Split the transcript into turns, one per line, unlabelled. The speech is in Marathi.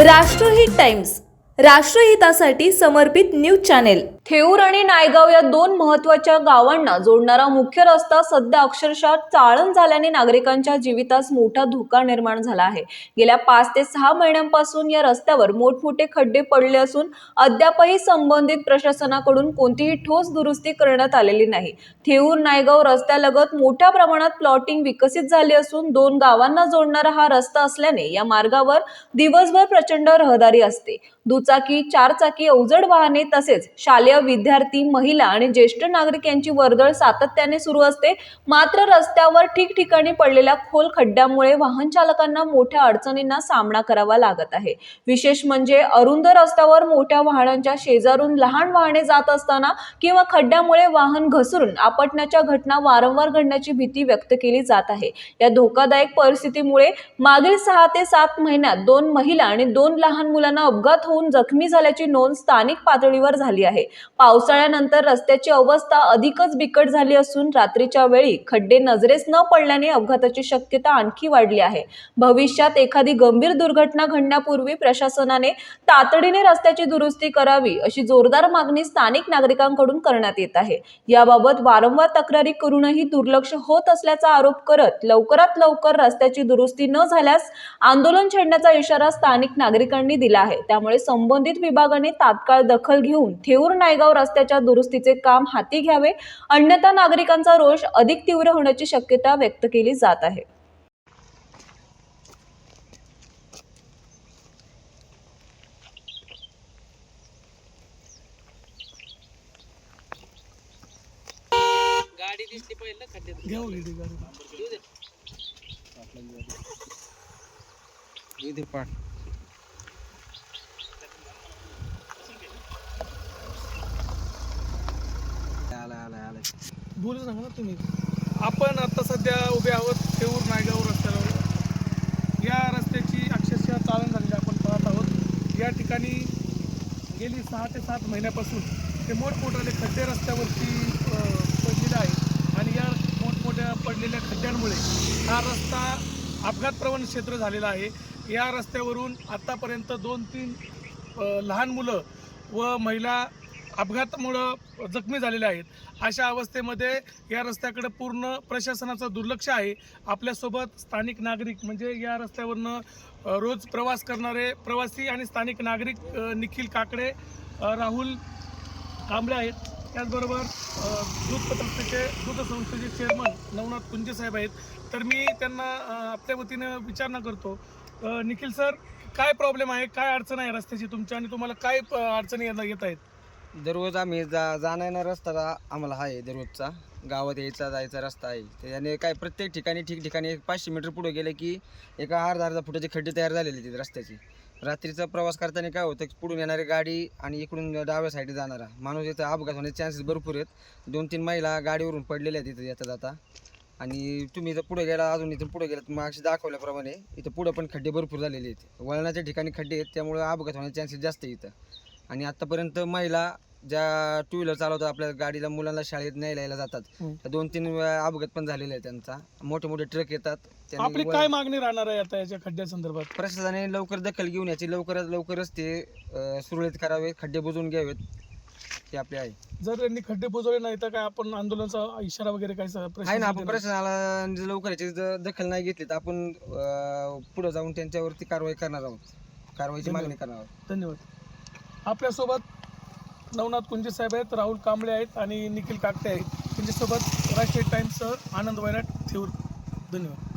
राष्ट्रहित टाइम्स, राष्ट्रहितासाठी समर्पित न्यूज चॅनेल।
थेऊर आणि नायगाव या दोन महत्त्वाच्या गावांना जोडणारा मुख्य रस्ता सध्या अक्षरशः चाळण झाल्याने नागरिकांच्या जीवितास मोठा धोका निर्माण झाला आहे। गेल्या 5 ते 6 महिन्यांपासून या रस्त्यावर मोठमोठे खड्डे पडले असून अद्यापही संबंधित प्रशासनाकडून कोणतीही ठोस दुरुस्ती करण्यात आलेली नाही। थेऊर नायगाव रस्त्यालगत मोठ्या प्रमाणात प्लॉटिंग विकसित झाली असून दोन गावांना जोडणारा हा रस्ता असल्याने या मार्गावर दिवसभर प्रचंड रहदारी असते। दुचाकी, चारचाकी, अवजड वाहने तसेच शालेय विद्यार्थी, महिला आणि ज्येष्ठ नागरिक यांची वर्दळ सातत्याने सुरू असते। मात्र रस्त्यावर ठिकठिकाणी पडलेल्या खोल खड्ड्यामुळे वाहन चालकांना मोठ्या अडचणींना सामना करावा लागत आहे। विशेष म्हणजे अरुंद रस्त्यावर मोठ्या वाहनांच्या शेजारून लहान वाहने जात असताना किंवा खड्ड्यामुळे वाहन घसरून आपटण्याच्या घटना वारंवार घडण्याची भीती व्यक्त केली जात आहे। या धोकादायक परिस्थितीमुळे मागील 6 ते 7 महिन्यात 2 महिला आणि 2 लहान मुलांना अपघात होऊन जखमी झाल्याची नोंद स्थानिक पातळीवर झाली आहे। पावसाळ्यानंतर रस्त्याची अवस्था अधिकच बिकट झाली असून रात्रीच्या वेळी खड्डे नजरेस न पडल्याने अपघाताची शक्यता आणखी वाढली आहे। भविष्यात एखादी गंभीर दुर्घटना घडण्यापूर्वी प्रशासनाने तातडीने रस्त्याची दुरुस्ती करावी अशी जोरदार मागणी स्थानिक नागरिकांकडून करण्यात येत आहे। याबाबत वारंवार तक्रारी करूनही दुर्लक्ष होत असल्याचा आरोप करत लवकरात लवकर रस्त्याची दुरुस्ती न झाल्यास आंदोलन छेडण्याचा इशारा स्थानिक नागरिकांनी दिला आहे। त्यामुळे संबंधित विभागाने तात्काळ दखल घेऊन थेऊर नायगाव रस्त्याच्या दुरुस्तीचे काम हाती घ्यावे, अन्यथा नागरिकांचा रोष अधिक तीव्र होण्याची शक्यता व्यक्त केली जात आहे।
गाडी दिसली पहिलं खड्ड्यात
घेऊ गेली गाडी
येऊ दे पाठ आला
बोलू सांगा ना तुम्ही। आपण आता सध्या उभे आहोत थेऊर नायगाव रस्त्यावर। या रस्त्याची अक्षरशः चाळण झालेली आपण पाहत आहोत। या ठिकाणी गेली 6 ते 7 महिन्यापासून ते मोठमोठाले खड्डे रस्त्यावरती पडलेले आहेत आणि या मोठमोठ्या पडलेल्या खड्ड्यांमुळे हा रस्ता अपघातप्रवण क्षेत्र झालेला आहे। या रस्त्यावरून आतापर्यंत 2-3 लहान मुलं व महिला अपघातामुळे जखमी झालेले आहेत। अशा अवस्थेमध्ये या रस्त्याकडे पूर्ण प्रशासनाचं दुर्लक्ष आहे। आपल्यासोबत स्थानिक नागरिक म्हणजे या रस्त्यावरनं रोज प्रवास करणारे प्रवासी आणि स्थानिक नागरिक निखिल काकडे, राहुल कांबळे आहेत। त्याचबरोबर दूध संस्थेचे चेअरमन नवनाथ कुंजे साहेब आहेत। तर मी त्यांना आपल्या वतीने विचारणा करतो, निखिल सर, काय प्रॉब्लेम आहे, काय अडचण आहे रस्त्याची तुमच्या आणि तुम्हाला काय अडचणी येत आहेत?
दररोज आम्ही जाणं येणार रस्ता आम्हाला आहे, दररोजचा गावात यायचा जायचा रस्ता आहे। त्याने काय प्रत्येक ठिकाणी 500 मीटर पुढे गेले की एका अर्धा फुटाचे खड्डे तयार झालेले तिथे रस्त्याची। रात्रीचा प्रवास करताना काय होतं, पुढून येणारी गाडी आणि इकडून डाव्या साईडला जाणारा माणूस इथं अपघात होण्याचे चान्सेस भरपूर आहेत। 2-3 महिला गाडीवरून पडलेल्या आहेत इथं येता जाता। आणि तुम्ही इथं पुढे गेला, अजून इथून पुढे गेलात मग अशी दाखवल्याप्रमाणे इथं पुढं पण खड्डे भरपूर झालेले आहेत। वळणाच्या ठिकाणी खड्डे आहेत, त्यामुळे अपघात होण्याचे चान्सेस जास्त आहे इथं। आणि आत्तापर्यंत महिला ज्या 2 व्हीलर चालवतात, आपल्या गाडीला मुलांना शाळेत न्यायला जातात, 2-3 अपघात पण झालेले आहेत त्यांचा। मोठे ट्रक येतात।
आपली काय मागणी राहणार आहे आता याच्या खड्ड्या संदर्भात?
प्रशासनाने लवकर दखल घेऊन याची लवकरच ते सुरळीत करावे, खड्डे बुजवून घ्यावेत, हे आपले आहे।
जर यांनी खड्डे बुजवले नाही तर काय आपण आंदोलनाचा इशारा वगैरे काय
आहे ना? आपण प्रशासनाला लवकर याची दखल नाही घेतली तर आपण पुढे जाऊन त्यांच्यावरती कारवाई करणार आहोत, कारवाईची मागणी करणार आहोत।
धन्यवाद। आपल्यासोबत नवनाथ कुंजे साहेब आहेत, राहुल कांबळे आहेत आणि निखिल काकडे आहेत। त्यांच्यासोबत राष्ट्रीय टाइम्ससह आनंद वैराट, थेऊर। धन्यवाद।